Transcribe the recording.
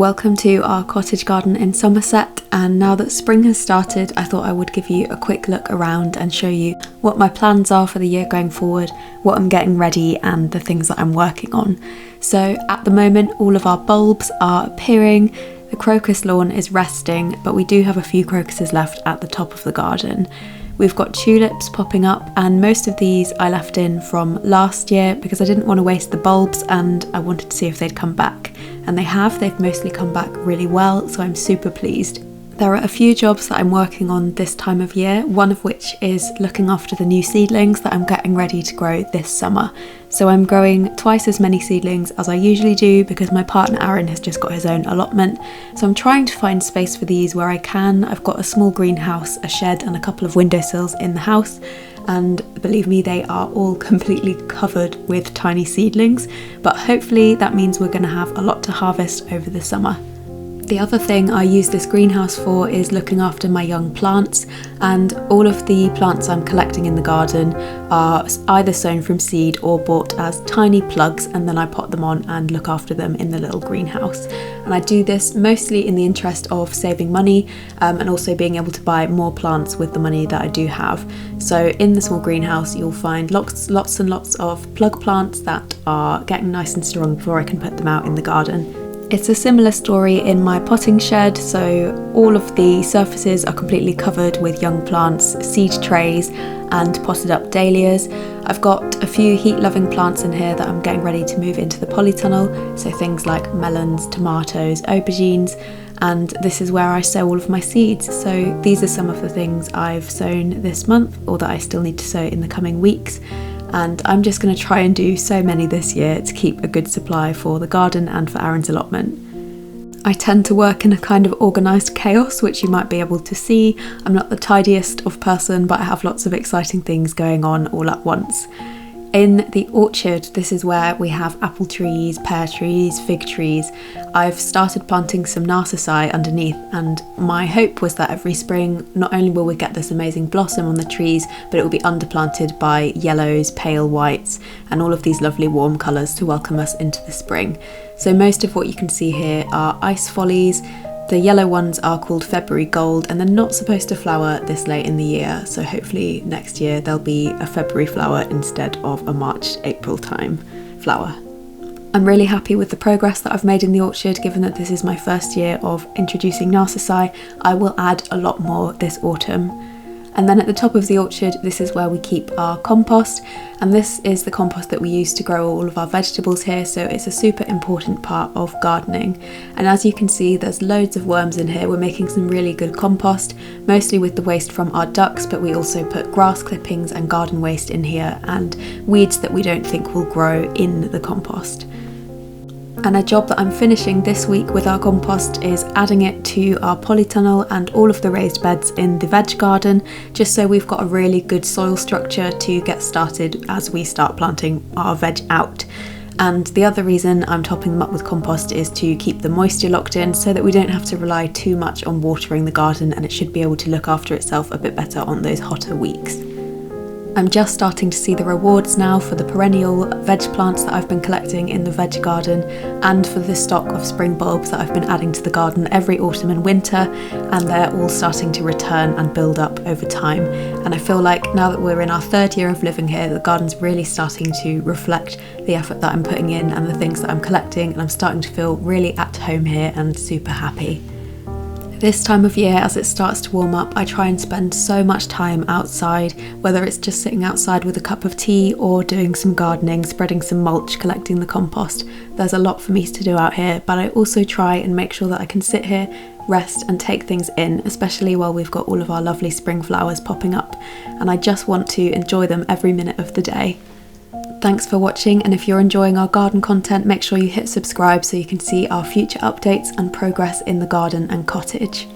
Welcome to our cottage garden in Somerset, and now that spring has started, I thought I would give you a quick look around and show you what my plans are for the year going forward, what I'm getting ready and the things that I'm working on. So at the moment all of our bulbs are appearing, the crocus lawn is resting, but we do have a few crocuses left at the top of the garden. We've got tulips popping up, and most of these I left in from last year because I didn't want to waste the bulbs and I wanted to see if they'd come back. And they have, they've mostly come back really well, so I'm super pleased. There are a few jobs that I'm working on this time of year, one of which is looking after the new seedlings that I'm getting ready to grow this summer. So I'm growing twice as many seedlings as I usually do because my partner Aaron has just got his own allotment. So I'm trying to find space for these where I can. I've got a small greenhouse, a shed and a couple of windowsills in the house. And believe me, they are all completely covered with tiny seedlings, but hopefully that means we're going to have a lot to harvest over the summer. The other thing I use this greenhouse for is looking after my young plants, and all of the plants I'm collecting in the garden are either sown from seed or bought as tiny plugs, and then I pot them on and look after them in the little greenhouse. And I do this mostly in the interest of saving money and also being able to buy more plants with the money that I do have. So in the small greenhouse you'll find lots and lots of plug plants that are getting nice and strong before I can put them out in the garden. It's a similar story in my potting shed, so all of the surfaces are completely covered with young plants, seed trays and potted up dahlias. I've got a few heat-loving plants in here that I'm getting ready to move into the polytunnel, so things like melons, tomatoes, aubergines, and this is where I sow all of my seeds. So these are some of the things I've sown this month or that I still need to sow in the coming weeks. And I'm just going to try and do so many this year to keep a good supply for the garden and for Aaron's allotment. I tend to work in a kind of organised chaos, which you might be able to see. I'm not the tidiest of person, but I have lots of exciting things going on all at once. In the orchard, this is where we have apple trees, pear trees, fig trees. I've started planting some narcissi underneath, and my hope was that every spring not only will we get this amazing blossom on the trees, but it will be underplanted by yellows, pale whites and all of these lovely warm colours to welcome us into the spring. So most of what you can see here are ice follies. The yellow ones are called February Gold, and they're not supposed to flower this late in the year, so hopefully next year there'll be a February flower instead of a March-April time flower. I'm really happy with the progress that I've made in the orchard, given that this is my first year of introducing narcissi. I will add a lot more this autumn. And then at the top of the orchard, this is where we keep our compost, and this is the compost that we use to grow all of our vegetables here, so it's a super important part of gardening. And as you can see, there's loads of worms in here. We're making some really good compost, mostly with the waste from our ducks, but we also put grass clippings and garden waste in here and weeds that we don't think will grow in the compost. And a job that I'm finishing this week with our compost is adding it to our polytunnel and all of the raised beds in the veg garden, just so we've got a really good soil structure to get started as we start planting our veg out. And the other reason I'm topping them up with compost is to keep the moisture locked in so that we don't have to rely too much on watering the garden, and it should be able to look after itself a bit better on those hotter weeks. I'm just starting to see the rewards now for the perennial veg plants that I've been collecting in the veg garden, and for the stock of spring bulbs that I've been adding to the garden every autumn and winter, and they're all starting to return and build up over time. And I feel like now that we're in our third year of living here, the garden's really starting to reflect the effort that I'm putting in and the things that I'm collecting, and I'm starting to feel really at home here and super happy. This time of year, as it starts to warm up, I try and spend so much time outside, whether it's just sitting outside with a cup of tea or doing some gardening, spreading some mulch, collecting the compost. There's a lot for me to do out here, but I also try and make sure that I can sit here, rest and take things in, especially while we've got all of our lovely spring flowers popping up, and I just want to enjoy them every minute of the day. Thanks for watching, and if you're enjoying our garden content, make sure you hit subscribe so you can see our future updates and progress in the garden and cottage.